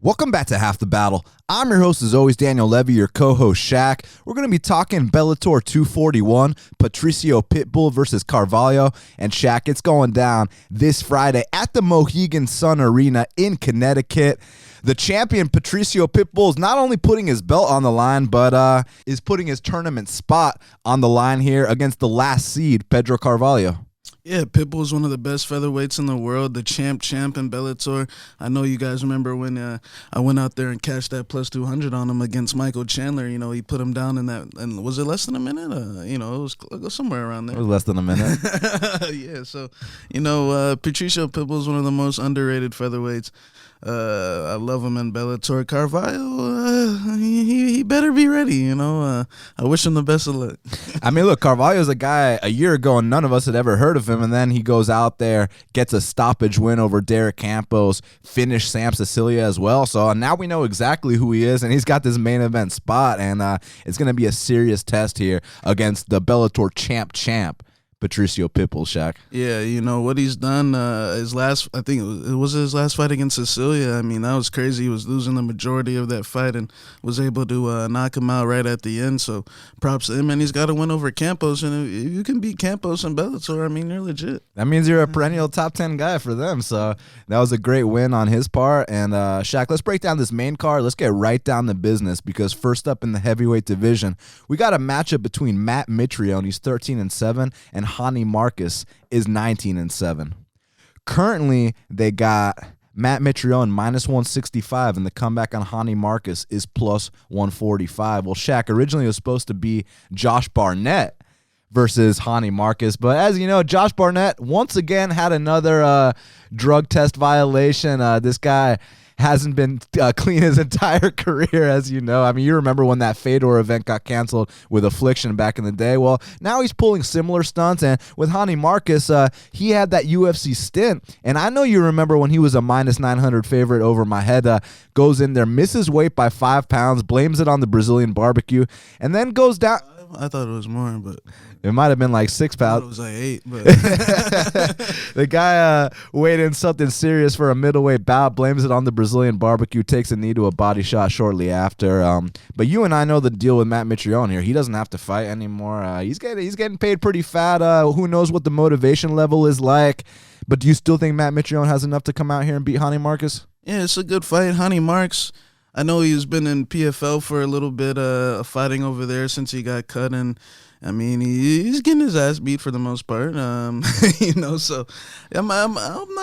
Welcome back to Half the Battle. I'm your host, as always, Daniel Levy, your co-host, Shaq. We're going to be talking Bellator 241, Patricio Pitbull versus Carvalho. And Shaq, it's going down this Friday at the Mohegan Sun Arena in Connecticut. The champion, Patricio Pitbull, is not only putting his belt on the line, but is putting his tournament spot on the line here against the last seed, Pedro Carvalho. Yeah, Pitbull is one of the best featherweights in the world, the champ in Bellator. I know you guys remember when I went out there and cashed that plus 200 on him against Michael Chandler. You know, he put him down in that, and was it less than a minute? It was somewhere around there. It was less than a minute. Yeah, so, Patricio Pitbull is one of the most underrated featherweights. I love him in Bellator. Carvalho, he better be ready, I wish him the best of luck. I mean, look, Carvalho's a guy a year ago, and none of us had ever heard of him, and then he goes out there, gets a stoppage win over Derek Campos, finished Sam Sicilia as well, so now we know exactly who he is, and he's got this main event spot, and it's going to be a serious test here against the Bellator champ, Patricio Pitbull, Shaq. Yeah, what he's done, his last fight against Sicilia. I mean, that was crazy. He was losing the majority of that fight and was able to knock him out right at the end. So props to him, and he's got to win over Campos. And if you can beat Campos in Bellator, I mean, you're legit. That means you're a perennial top 10 guy for them. So that was a great win on his part. And Shaq, let's break down this main card. Let's get right down to business, because first up in the heavyweight division, we got a matchup between Matt Mitrione, he's 13-7, and Ronny Marcus is 19-7. Currently, they got Matt Mitrione minus 165, and the comeback on Ronny Marcus is plus 145. Well, Shaq, originally it was supposed to be Josh Barnett versus Ronny Marcus, but as you know, Josh Barnett once again had another drug test violation. This guy hasn't been clean his entire career, as you know. I mean, you remember when that Fedor event got canceled with Affliction back in the day. Well, now he's pulling similar stunts, and with Ronny Marcus, he had that UFC stint, and I know you remember when he was a minus 900 favorite over my head, goes in there, misses weight by 5 pounds, blames it on the Brazilian barbecue, and then goes down. I thought it was more, but it might have been like 6 pounds. It was like 8, but the guy weighed in something serious for a middleweight bout, blames it on the Brazilian barbecue, takes a knee to a body shot shortly after. But you and I know the deal with Matt Mitrione here. He doesn't have to fight anymore. He's getting paid pretty fat. Who knows what the motivation level is like? But do you still think Matt Mitrione has enough to come out here and beat Ronny Marcus? Yeah, it's a good fight. Ronny Marcus, I know he's been in PFL for a little bit, fighting over there since he got cut, and I mean he's getting his ass beat for the most part. So I'm not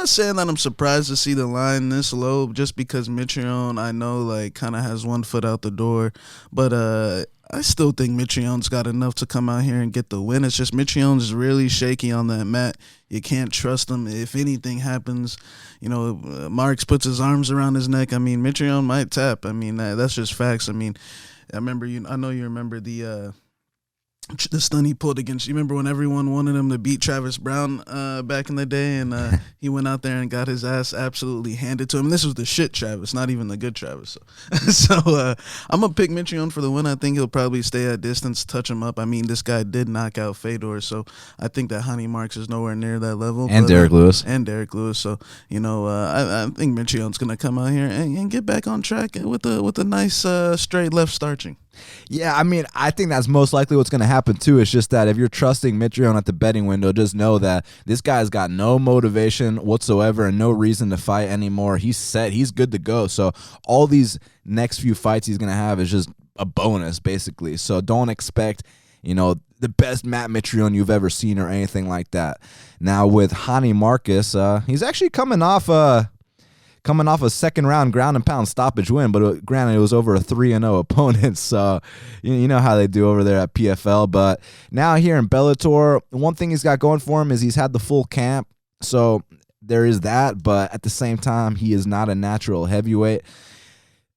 saying that I'm surprised to see the line this low, just because Mitrione, I know, kind of has one foot out the door, but I still think Mitrione's got enough to come out here and get the win. It's just Mitrione's really shaky on that mat. You can't trust him. If anything happens, Marks puts his arms around his neck. I mean, Mitrione might tap. I mean, that's just facts. I mean, I know you remember the stunt he pulled against. You remember when everyone wanted him to beat Travis Brown back in the day, and he went out there and got his ass absolutely handed to him. And this was the shit Travis, not even the good Travis. So I'm going to pick Mitrione for the win. I think he'll probably stay at distance, touch him up. I mean, this guy did knock out Fedor, so I think that Ronny Marcus is nowhere near that level. And Derek Lewis. So, I think Mitrione's going to come out here and get back on track with a nice straight left starching. Yeah, I mean, I think that's most likely what's going to happen, too. It's just that if you're trusting Mitrione at the betting window, just know that this guy's got no motivation whatsoever and no reason to fight anymore. He's set. He's good to go. So all these next few fights he's going to have is just a bonus, basically. So don't expect, the best Matt Mitrione you've ever seen or anything like that. Now, with Ronny Marcus, he's actually coming off a second-round ground-and-pound stoppage win, but granted, it was over a 3-0 opponent, so you know how they do over there at PFL. But now here in Bellator, one thing he's got going for him is he's had the full camp, so there is that, but at the same time, he is not a natural heavyweight.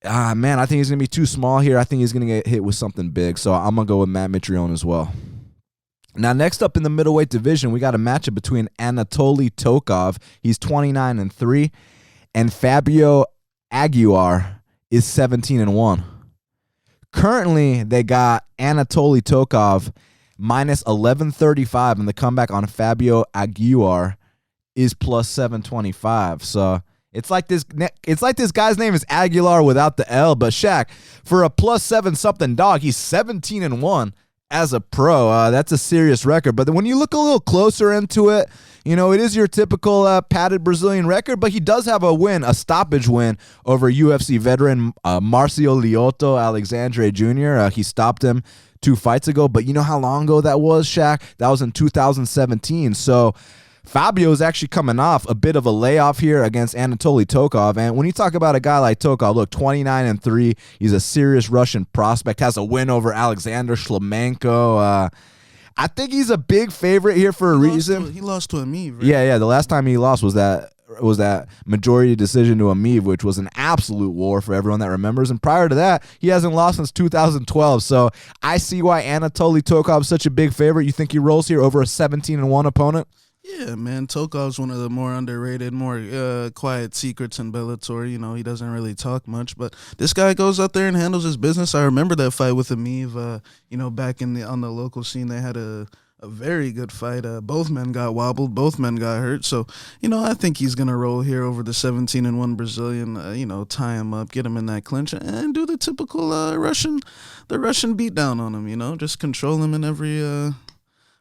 I think he's going to be too small here. I think he's going to get hit with something big, so I'm going to go with Matt Mitrione as well. Now, next up in the middleweight division, we got a matchup between Anatoly Tokov. He's 29-3. And Fabio Aguiar is 17-1. Currently, they got Anatoly Tokov minus 1135, and the comeback on Fabio Aguiar is plus 725. So It's like this guy's name is Aguilar without the L, but Shaq, for a +7 something dog, he's 17-1 as a pro. That's a serious record. But when you look a little closer into it, you know, it is your typical padded Brazilian record, but he does have a stoppage win over UFC veteran Marcio Lyoto Alexandre Jr. He stopped him 2 fights ago, but you know how long ago that was, Shaq? That was in 2017. So Fabio is actually coming off a bit of a layoff here against Anatoly Tokov. And when you talk about a guy like Tokov, look, 29-3, he's a serious Russian prospect, has a win over Alexander Shlemenko. I think he's a big favorite here for a reason. He lost to Amiv, right? Yeah. The last time he lost was that majority decision to Amiv, which was an absolute war for everyone that remembers. And prior to that, he hasn't lost since 2012. So I see why Anatoly Tokov is such a big favorite. You think he rolls here over a 17-1 opponent? Yeah, man. Tokov's one of the more underrated, more quiet secrets in Bellator. You know, he doesn't really talk much, but this guy goes out there and handles his business. I remember that fight with Amiv. You know, back on the local scene, they had a very good fight. Both men got wobbled. Both men got hurt. So, you know, I think he's going to roll here over the 17-1 Brazilian, you know, tie him up, get him in that clinch, and do the typical Russian beatdown on him, you know, just control him in every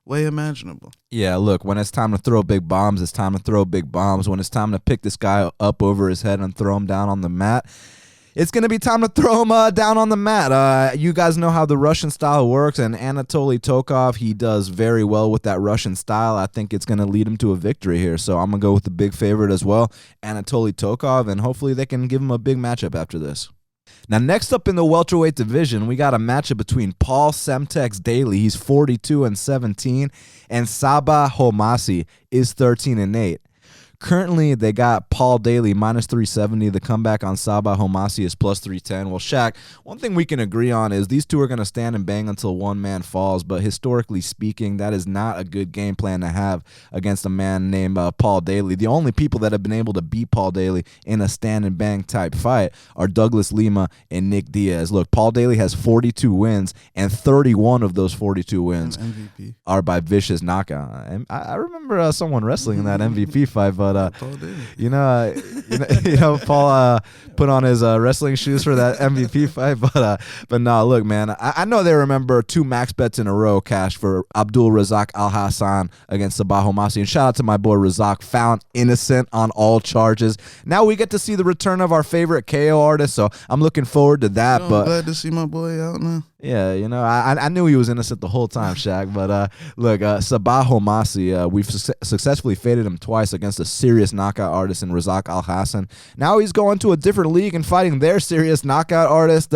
way imaginable. Yeah, look, when it's time to throw big bombs, it's time to throw big bombs. When it's time to pick this guy up over his head and throw him down on the mat, it's going to be time to throw him down on the mat. You guys know how the Russian style works, and Anatoly Tokov, he does very well with that Russian style. I think it's going to lead him to a victory here, so I'm going to go with the big favorite as well, Anatoly Tokov, and hopefully they can give him a big matchup after this. Now, next up in the welterweight division, we got a matchup between Paul Semtex Daley, he's 42-17, and Sabah Homasi is 13-8. Currently, they got Paul Daley -370. The comeback on Sabah Homasi is +310. Well, Shaq, one thing we can agree on is these two are going to stand and bang until one man falls, but historically speaking, that is not a good game plan to have against a man named Paul Daley. The only people that have been able to beat Paul Daley in a stand and bang type fight are Douglas Lima and Nick Diaz. Look, Paul Daley has 42 wins, and 31 of those 42 wins are by vicious knockout. And I remember someone wrestling in that MVP fight, but Paul put on his wrestling shoes for that MVP fight. But no, look, man, I know they remember 2 max bets in a row cashed for Abdul Razak Al Hassan against Sabah Homasi. And shout out to my boy Razak, found innocent on all charges. Now we get to see the return of our favorite KO artist, so I'm looking forward to that. I'm glad to see my boy out now. Yeah, you know, I knew he was innocent the whole time, Shaq. But look, Sabah Homasi, we've successfully faded him twice against a serious knockout artist in Razak Al Hassan. Now he's going to a different league and fighting their serious knockout artist.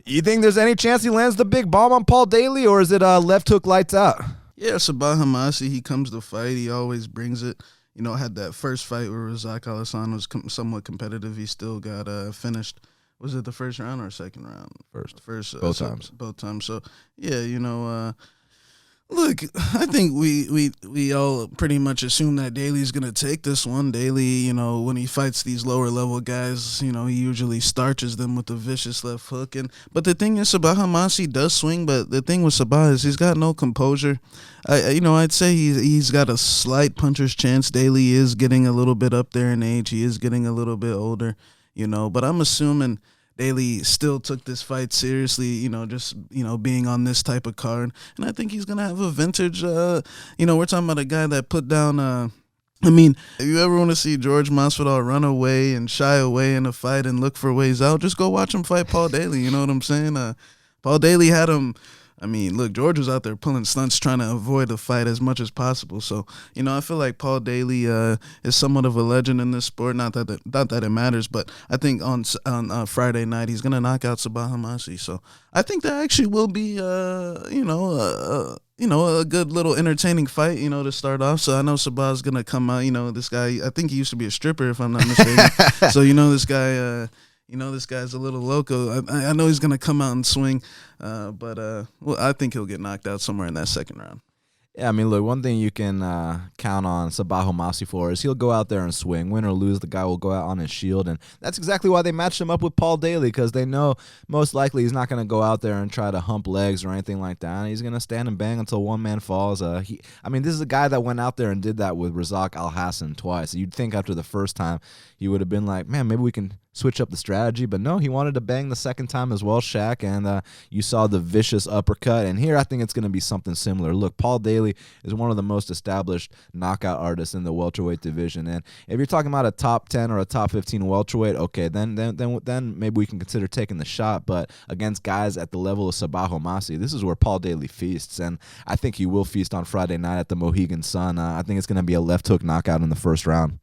You think there's any chance he lands the big bomb on Paul Daley, or is it left hook lights out? Yeah, Sabah Homasi, he comes to fight. He always brings it. You know, had that first fight where Razak Al Hassan was somewhat competitive. He still got finished. Was it the first round or second round? First. Both times. Both times. So, yeah, you know, look, I think we all pretty much assume that Daley's going to take this one. Daley, you know, when he fights these lower level guys, you know, he usually starches them with a vicious left hook. But the thing is, Sabah Homasi does swing, but the thing with Sabah is he's got no composure. I'd say he's got a slight puncher's chance. Daley is getting a little bit up there in age. He is getting a little bit older. You know, but I'm assuming Daley still took this fight seriously, you know, just, you know, being on this type of card. And I think he's going to have a vintage, we're talking about a guy that put down, if you ever want to see George Masvidal run away and shy away in a fight and look for ways out, just go watch him fight Paul Daley. You know what I'm saying? Paul Daley had him. Look, George was out there pulling stunts trying to avoid the fight as much as possible. So, you know, I feel like Paul Daley is somewhat of a legend in this sport. Not that it matters, but I think on Friday night he's gonna knock out Sabah Homasi. So I think that actually will be a good little entertaining fight, you know, to start off. So I know Sabah's gonna come out. You know, this guy, I think he used to be a stripper, if I'm not mistaken. So, you know, this guy. This guy's a little loco. I know he's going to come out and swing, but I think he'll get knocked out somewhere in that second round. Yeah, I mean, look, one thing you can count on Sabah Homasi for is he'll go out there and swing. Win or lose, the guy will go out on his shield. And that's exactly why they matched him up with Paul Daley, because they know most likely he's not going to go out there and try to hump legs or anything like that. He's going to stand and bang until one man falls. I mean, this is a guy that went out there and did that with Razak Al-Hassan twice. You'd think after the first time he would have been like, man, maybe we can switch up the strategy, but no, he wanted to bang the second time as well, Shaq, and you saw the vicious uppercut, and here I think it's going to be something similar. Look, Paul Daley is one of the most established knockout artists in the welterweight division, and if you're talking about a top 10 or a top 15 welterweight, okay, then maybe we can consider taking the shot, but against guys at the level of Sabah Homasi, this is where Paul Daley feasts, and I think he will feast on Friday night at the Mohegan Sun. I think it's going to be a left hook knockout in the first round.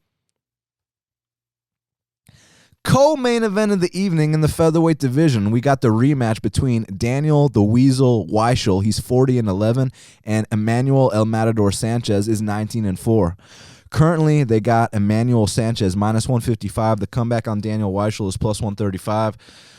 Co-main event of the evening in the featherweight division, we got the rematch between Daniel the Weasel Weichel, he's 40-11, and Emmanuel El Matador Sanchez is 19-4. Currently, they got Emmanuel Sanchez minus 155. The comeback on Daniel Weichel is plus 135.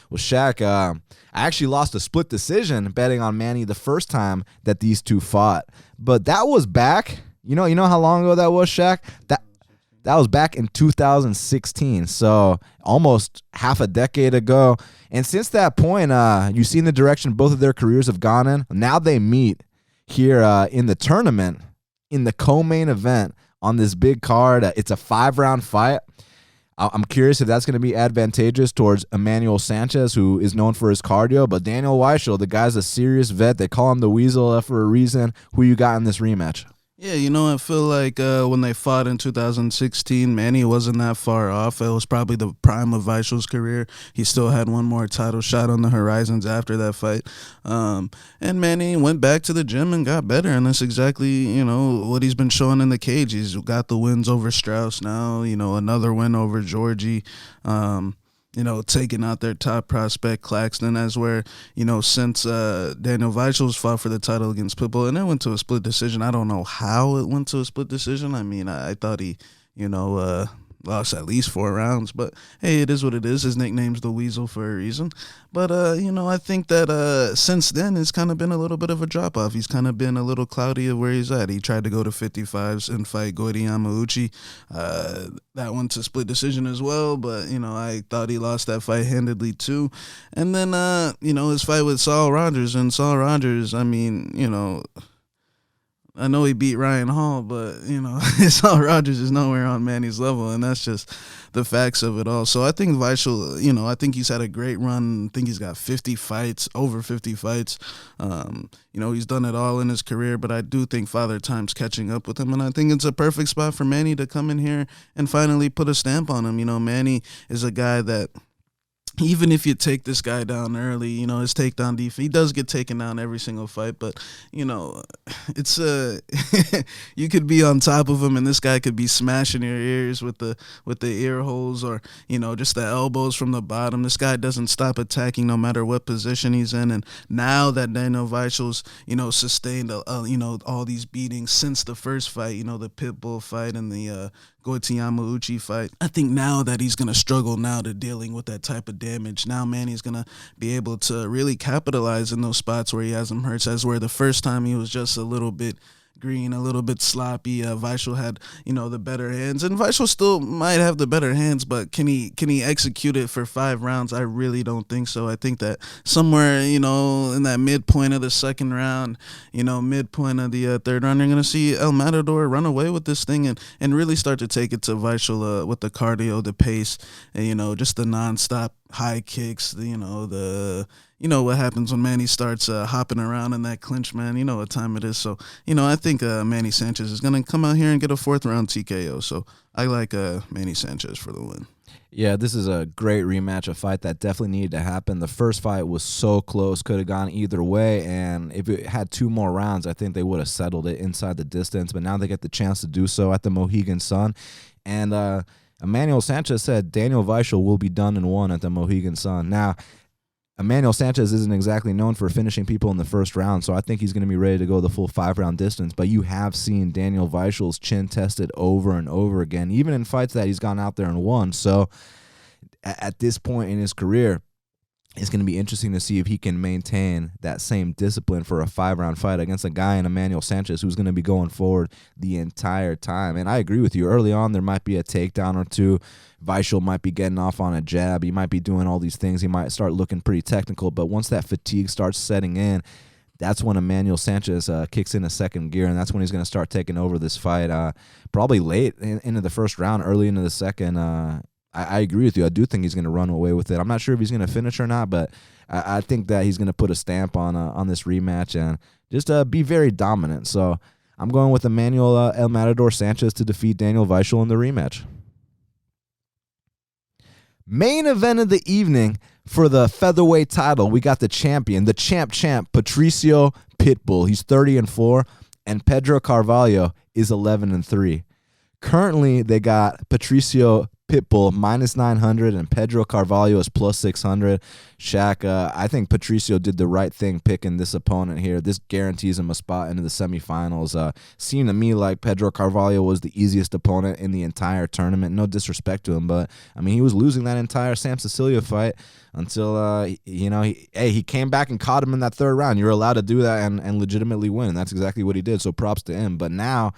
Well, Shaq, I actually lost a split decision betting on Manny the first time that these two fought, but that was back. You know how long ago that was, Shaq? That was back in 2016, so almost half a decade ago. And since that point, you've seen the direction both of their careers have gone in. Now they meet here in the tournament, in the co-main event on this big card. It's a 5-round fight. I'm curious if that's going to be advantageous towards Emmanuel Sanchez, who is known for his cardio. But Daniel Weichel, the guy's a serious vet. They call him the Weasel for a reason. Who you got in this rematch? Yeah, I feel like when they fought in 2016, Manny wasn't that far off. It was probably the prime of Weichel's career. He still had one more title shot on the horizons after that fight. And Manny went back to the gym and got better, and that's exactly, what he's been showing in the cage. He's got the wins over Strauss now, another win over Georgie. Taking out their top prospect, Claxton, as where, since Daniel Weichel's fought for the title against Pitbull, and it went to a split decision. I don't know how it went to a split decision. I mean, I thought he, lost at least 4 rounds, but hey, it is what it is. His nickname's the Weasel for a reason. But, I think that since then, it's kind of been a little bit of a drop-off. He's kind of been a little cloudy of where he's at. He tried to go to 55s and fight Goiti Yamauchi. That went to split decision as well, but, I thought he lost that fight handedly too. And then, his fight with Saul Rogers, and Saul Rogers, I mean, I know he beat Ryan Hall, but, Saul Rogers is nowhere on Manny's level, and that's just the facts of it all. So I think Weichel, I think he's had a great run. I think he's got 50 fights, over 50 fights. He's done it all in his career, but I do think Father Time's catching up with him, and I think it's a perfect spot for Manny to come in here and finally put a stamp on him. Manny is a guy that, even if you take this guy down early, his takedown defense, he does get taken down every single fight, but, it's you could be on top of him and this guy could be smashing your ears with the ear holes, or, just the elbows from the bottom. This guy doesn't stop attacking no matter what position he's in. And now that Daniel Weichel's, sustained, all these beatings since the first fight, the Pitbull fight and the Goiti Yamauchi fight, I think now that he's going to struggle now to dealing with that type of damage. Now Manny's going to be able to really capitalize in those spots where he has him hurt, as where the first time he was just a little bit green, a little bit sloppy. Weichel had, the better hands, and Weichel still might have the better hands, but can he execute it for 5 rounds? I really don't think so. I think that somewhere, in that midpoint of the second round, midpoint of the third round, you're going to see El Matador run away with this thing and really start to take it to Weichel with the cardio, the pace, and, just the nonstop high kicks, what happens when Manny starts hopping around in that clinch, man. You know what time it is. So, I think Manny Sanchez is going to come out here and get a 4th round TKO. So I like Manny Sanchez for the win. Yeah, this is a great rematch, a fight that definitely needed to happen. The first fight was so close, could have gone either way, and if it had 2 more rounds, I think they would have settled it inside the distance, but now they get the chance to do so at the Mohegan Sun. And Emmanuel Sanchez said Daniel Weichel will be done in 1 at the Mohegan Sun. Now, Emmanuel Sanchez isn't exactly known for finishing people in the first round, so I think he's going to be ready to go the full 5-round distance. But you have seen Daniel Weichel's chin tested over and over again, even in fights that he's gone out there and won. So at this point in his career, It's going to be interesting to see if he can maintain that same discipline for a 5-round fight against a guy in Emmanuel Sanchez who's going to be going forward the entire time. And I agree with you. Early on, there might be a takedown or two. Weichel might be getting off on a jab. He might be doing all these things. He might start looking pretty technical. But once that fatigue starts setting in, that's when Emmanuel Sanchez kicks in a second gear, and that's when he's going to start taking over this fight. Probably late into the first round, early into the second. I agree with you. I do think he's going to run away with it. I'm not sure if he's going to finish or not, but I think that he's going to put a stamp on this rematch and just be very dominant. So I'm going with Emmanuel El Matador Sanchez to defeat Daniel Weichel in the rematch. Main event of the evening for the featherweight title, we got the champion, the champ, Patricio Pitbull. He's 30-4, and Pedro Carvalho is 11-3. Currently, they got Patricio Pitbull -900 and Pedro Carvalho is +600. Shaq, I think Patricio did the right thing picking this opponent here. This guarantees him a spot into the semifinals. Seemed to me like Pedro Carvalho was the easiest opponent in the entire tournament. No disrespect to him, but I mean he was losing that entire Sam Cecilia fight until he came back and caught him in that third round. You're allowed to do that and legitimately win. And that's exactly what he did. So props to him. But now,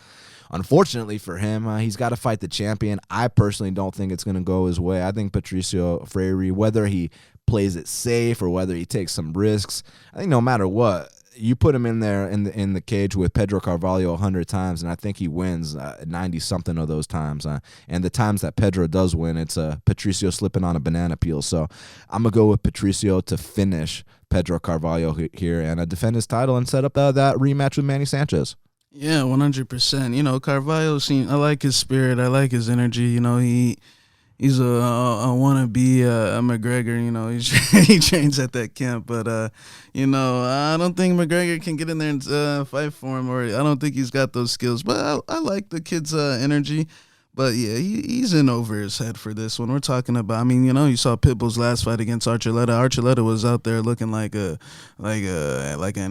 unfortunately for him, he's got to fight the champion. I personally don't think it's going to go his way. I think Patricio Freire, whether he plays it safe or whether he takes some risks, I think no matter what, you put him in there in the cage with Pedro Carvalho 100 times, and I think he wins 90-something of those times. And the times that Pedro does win, it's Patricio slipping on a banana peel. So I'm going to go with Patricio to finish Pedro Carvalho here and defend his title and set up that rematch with Manny Sanchez. Yeah, 100%. You know, Carvalho, I like his spirit. I like his energy. You know, he's a wannabe a McGregor. You know, he trains at that camp. But, you know, I don't think McGregor can get in there and fight for him. Or I don't think he's got those skills. But I like the kid's energy. But, yeah, he's in over his head for this one. We're talking about, I mean, you know, you saw Pitbull's last fight against Archuleta. Archuleta was out there looking like an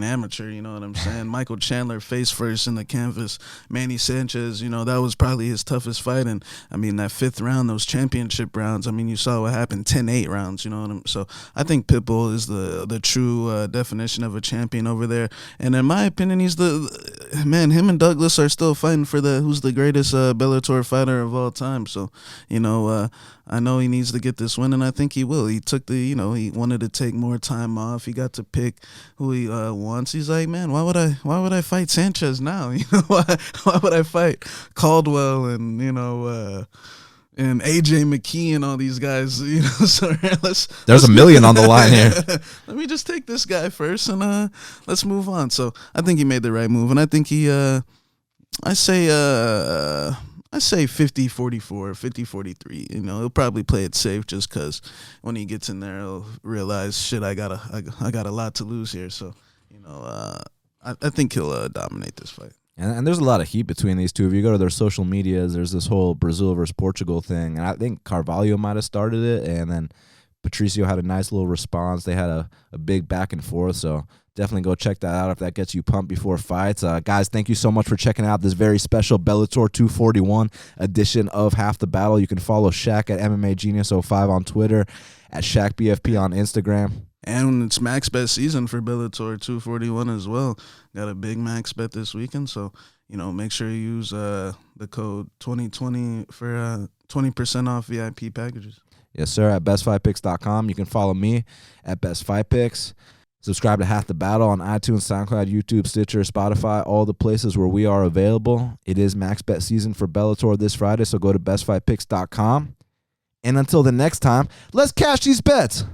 amateur, you know what I'm saying? Michael Chandler face first in the canvas. Manny Sanchez, you know, that was probably his toughest fight. And, I mean, that fifth round, those championship rounds, I mean, you saw what happened, 10-8 rounds, you know what I'm saying? So I think Pitbull is the true definition of a champion over there. And in my opinion, he's him and Douglas are still fighting for who's the greatest Bellator fighter of all time. So, you know, I know he needs to get this win, and I think he will. He took he wanted to take more time off. He got to pick who he wants. He's like, man, why would I fight Sanchez now? You know, why would I fight Caldwell and, you know, and AJ McKee and all these guys, you know? So there's a million on the line here. Let me just take this guy first and let's move on. So I think he made the right move, and I think he I say 50-44, 50-43. You know, he'll probably play it safe just because when he gets in there, he'll realize, shit, I got a lot to lose here. So, you know, I think he'll dominate this fight. And there's a lot of heat between these two. If you go to their social medias, there's this whole Brazil versus Portugal thing. And I think Carvalho might have started it, and then Patricio had a nice little response. They had a big back and forth, so definitely go check that out if that gets you pumped before fights. Guys, thank you so much for checking out this very special Bellator 241 edition of Half the Battle. You can follow Shaq at MMA Genius 05 on Twitter, at ShaqBFP on Instagram. And it's max bet season for Bellator 241 as well. Got a big max bet this weekend, so, you know, make sure you use the code 2020 for 20% off VIP packages. Yes, sir, at bestfightpicks.com. You can follow me at bestfightpicks. Subscribe to Half the Battle on iTunes, SoundCloud, YouTube, Stitcher, Spotify, all the places where we are available. It is max bet season for Bellator this Friday, so go to bestfightpicks.com. And until the next time, let's cash these bets.